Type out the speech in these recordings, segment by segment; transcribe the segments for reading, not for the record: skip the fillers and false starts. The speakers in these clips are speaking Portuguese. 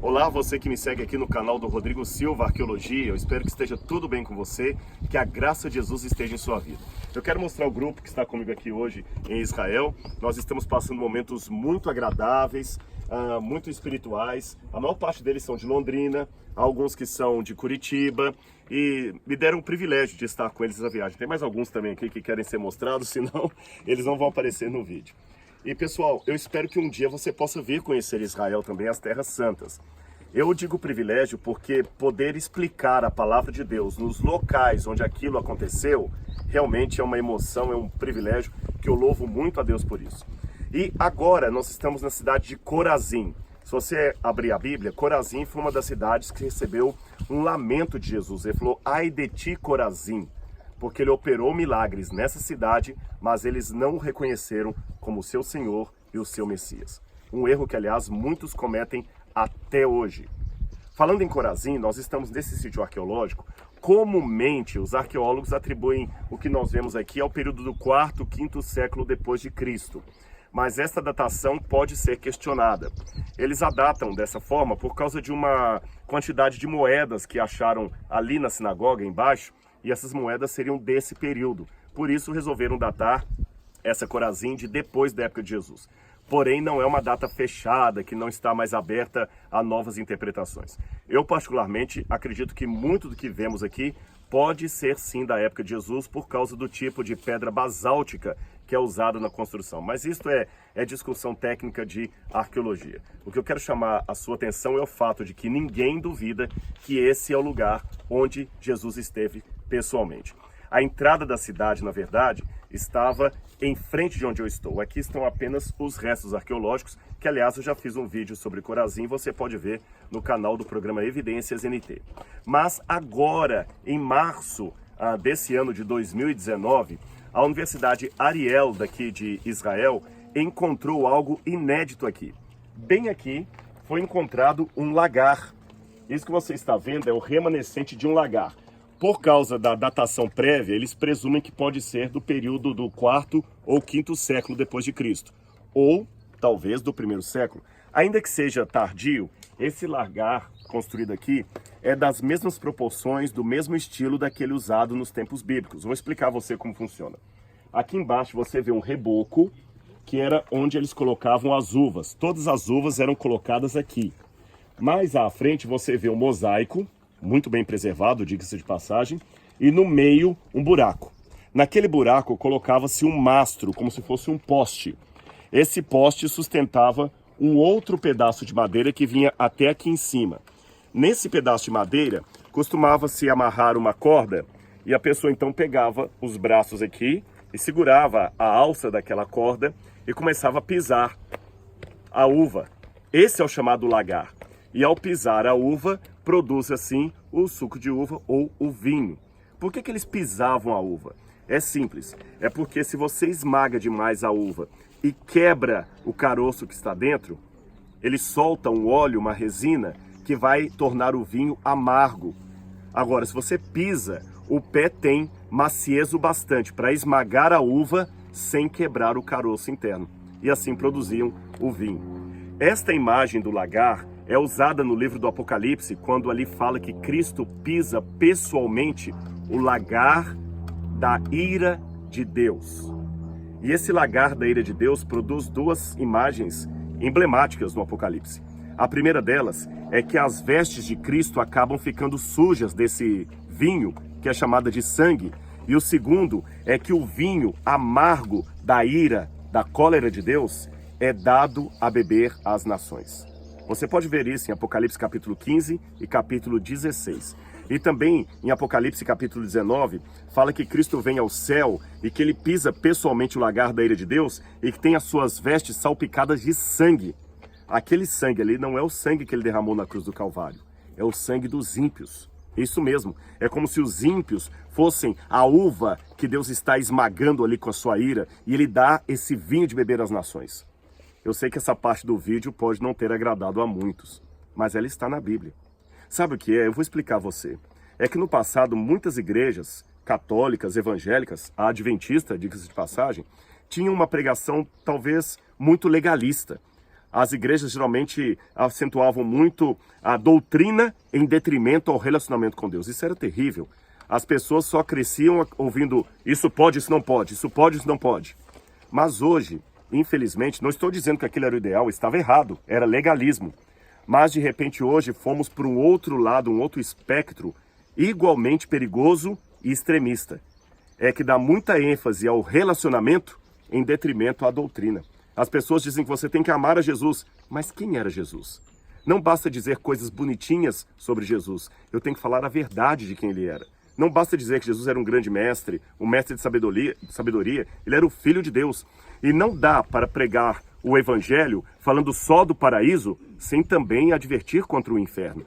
Olá, você que me segue aqui no canal do Rodrigo Silva Arqueologia. Eu espero que esteja tudo bem com você, que a graça de Jesus esteja em sua vida. Eu quero mostrar o grupo que está comigo aqui hoje em Israel. Nós estamos passando momentos muito agradáveis, muito espirituais. A maior parte deles são de Londrina, alguns que são de Curitiba, e me deram o privilégio de estar com eles na viagem. Tem mais alguns também aqui que querem ser mostrados, senão eles não vão aparecer no vídeo. E pessoal, eu espero que um dia você possa vir conhecer Israel também, as Terras Santas. Eu digo privilégio porque poder explicar a palavra de Deus nos locais onde aquilo aconteceu, realmente é uma emoção, é um privilégio que eu louvo muito a Deus por isso. E agora nós estamos na cidade de Corazim. Se você abrir a Bíblia, Corazim foi uma das cidades que recebeu um lamento de Jesus. Ele falou, ai de ti, Corazim, porque ele operou milagres nessa cidade, mas eles não o reconheceram como seu Senhor e o seu Messias. Um erro que, aliás, muitos cometem até hoje. Falando em Corazim, nós estamos nesse sítio arqueológico. Comumente, os arqueólogos atribuem o que nós vemos aqui ao período do 4º, 5º século depois de Cristo. Mas esta datação pode ser questionada. Eles a datam dessa forma por causa de uma quantidade de moedas que acharam ali na sinagoga embaixo, e essas moedas seriam desse período. Por isso resolveram datar essa Corazim de depois da época de Jesus. Porém, não é uma data fechada, que não está mais aberta a novas interpretações. Eu, particularmente, acredito que muito do que vemos aqui pode ser sim da época de Jesus por causa do tipo de pedra basáltica que é usado na construção. Mas isto é discussão técnica de arqueologia. O que eu quero chamar a sua atenção é o fato de que ninguém duvida que esse é o lugar onde Jesus esteve pessoalmente. A entrada da cidade, na verdade, estava em frente de onde eu estou. Aqui estão apenas os restos arqueológicos, que aliás eu já fiz um vídeo sobre Corazim, você pode ver no canal do programa Evidências NT. Mas agora, em março desse ano de 2019, a Universidade Ariel daqui de Israel encontrou algo inédito aqui. Bem aqui foi encontrado um lagar. Isso que você está vendo é o remanescente de um lagar. Por causa da datação prévia, eles presumem que pode ser do período do 4º ou 5º século depois de Cristo, ou talvez do 1º século. Ainda que seja tardio, esse lagar construído aqui é das mesmas proporções, do mesmo estilo daquele usado nos tempos bíblicos. Vou explicar a você como funciona. Aqui embaixo você vê um reboco, que era onde eles colocavam as uvas. Todas as uvas eram colocadas aqui. Mais à frente você vê um mosaico, muito bem preservado, diga-se de passagem, e no meio um buraco. Naquele buraco colocava-se um mastro, como se fosse um poste. Esse poste sustentava um outro pedaço de madeira que vinha até aqui em cima. Nesse pedaço de madeira costumava-se amarrar uma corda e a pessoa então pegava os braços aqui e segurava a alça daquela corda e começava a pisar a uva. Esse é o chamado lagar. E ao pisar a uva, produz assim o suco de uva ou o vinho. Por que eles pisavam a uva? É simples, é porque se você esmaga demais a uva e quebra o caroço que está dentro, ele solta um óleo, uma resina, que vai tornar o vinho amargo. Agora, se você pisa, o pé tem maciez o bastante para esmagar a uva sem quebrar o caroço interno. E assim produziam o vinho. Esta imagem do lagar é usada no livro do Apocalipse, quando ali fala que Cristo pisa pessoalmente o lagar da ira de Deus. E esse lagar da ira de Deus produz duas imagens emblemáticas no Apocalipse. A primeira delas é que as vestes de Cristo acabam ficando sujas desse vinho, que é chamada de sangue. E o segundo é que o vinho amargo da ira, da cólera de Deus, é dado a beber às nações. Você pode ver isso em Apocalipse capítulo 15 e capítulo 16. E também em Apocalipse capítulo 19, fala que Cristo vem ao céu e que ele pisa pessoalmente o lagar da ira de Deus e que tem as suas vestes salpicadas de sangue. Aquele sangue ali não é o sangue que ele derramou na cruz do Calvário, é o sangue dos ímpios. Isso mesmo, é como se os ímpios fossem a uva que Deus está esmagando ali com a sua ira e ele dá esse vinho de beber às nações. Eu sei que essa parte do vídeo pode não ter agradado a muitos, mas ela está na Bíblia. Sabe o que é? Eu vou explicar a você. É que no passado muitas igrejas católicas, evangélicas, a adventista, diga-se de passagem, tinham uma pregação talvez muito legalista. As igrejas geralmente acentuavam muito a doutrina em detrimento ao relacionamento com Deus. Isso era terrível. As pessoas só cresciam ouvindo isso pode, isso não pode, isso pode, isso não pode. Mas hoje, infelizmente, não estou dizendo que aquilo era o ideal, estava errado, era legalismo. Mas de repente hoje fomos para um outro lado, um outro espectro igualmente perigoso e extremista. É que dá muita ênfase ao relacionamento em detrimento à doutrina. As pessoas dizem que você tem que amar a Jesus, mas quem era Jesus? Não basta dizer coisas bonitinhas sobre Jesus, eu tenho que falar a verdade de quem ele era. Não basta dizer que Jesus era um grande mestre, um mestre de sabedoria, ele era o Filho de Deus. E não dá para pregar o Evangelho falando só do paraíso, sem também advertir contra o inferno.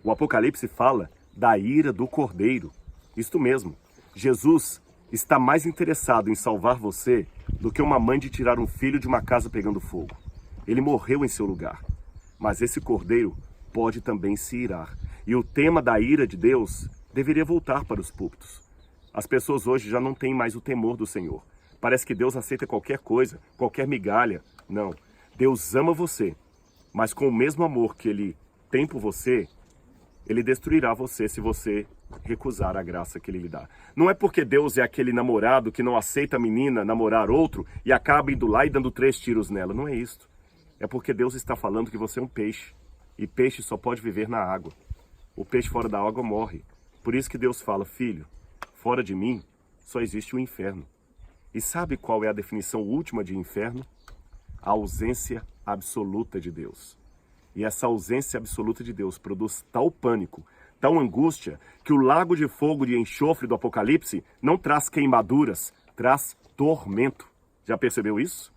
O Apocalipse fala da ira do Cordeiro. Isto mesmo, Jesus está mais interessado em salvar você do que uma mãe de tirar um filho de uma casa pegando fogo. Ele morreu em seu lugar. Mas esse Cordeiro pode também se irar. E o tema da ira de Deus deveria voltar para os púlpitos. As pessoas hoje já não têm mais o temor do Senhor. Parece que Deus aceita qualquer coisa, qualquer migalha. Não. Deus ama você, mas com o mesmo amor que Ele tem por você, Ele destruirá você se você recusar a graça que Ele lhe dá. Não é porque Deus é aquele namorado que não aceita a menina namorar outro e acaba indo lá e dando 3 tiros nela. Não é isso. É porque Deus está falando que você é um peixe. E peixe só pode viver na água. O peixe fora da água morre. Por isso que Deus fala, filho, fora de mim só existe o inferno. E sabe qual é a definição última de inferno? A ausência absoluta de Deus. E essa ausência absoluta de Deus produz tal pânico, tal angústia, que o lago de fogo e enxofre do Apocalipse não traz queimaduras, traz tormento. Já percebeu isso?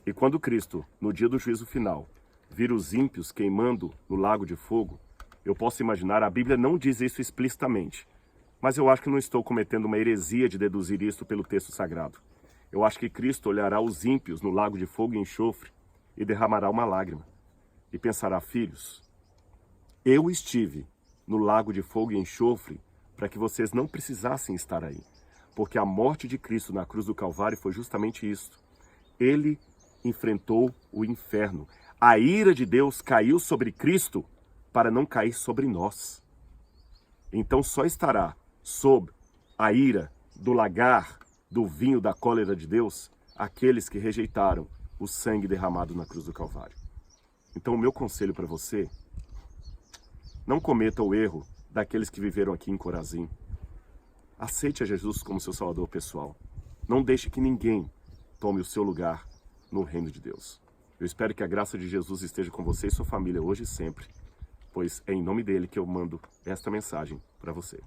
E quando Cristo, no dia do juízo final, vir os ímpios queimando no lago de fogo, eu posso imaginar, a Bíblia não diz isso explicitamente, mas eu acho que não estou cometendo uma heresia de deduzir isso pelo texto sagrado. Eu acho que Cristo olhará os ímpios no lago de fogo e enxofre e derramará uma lágrima. E pensará, filhos, eu estive no lago de fogo e enxofre para que vocês não precisassem estar aí. Porque a morte de Cristo na cruz do Calvário foi justamente isso. Ele enfrentou o inferno. A ira de Deus caiu sobre Cristo para não cair sobre nós. Então só estará sob a ira do lagar, do vinho da cólera de Deus, aqueles que rejeitaram o sangue derramado na cruz do Calvário. Então o meu conselho para você, não cometa o erro daqueles que viveram aqui em Corazim. Aceite a Jesus como seu Salvador pessoal. Não deixe que ninguém tome o seu lugar no reino de Deus. Eu espero que a graça de Jesus esteja com você e sua família hoje e sempre, pois é em nome dele que eu mando esta mensagem para você.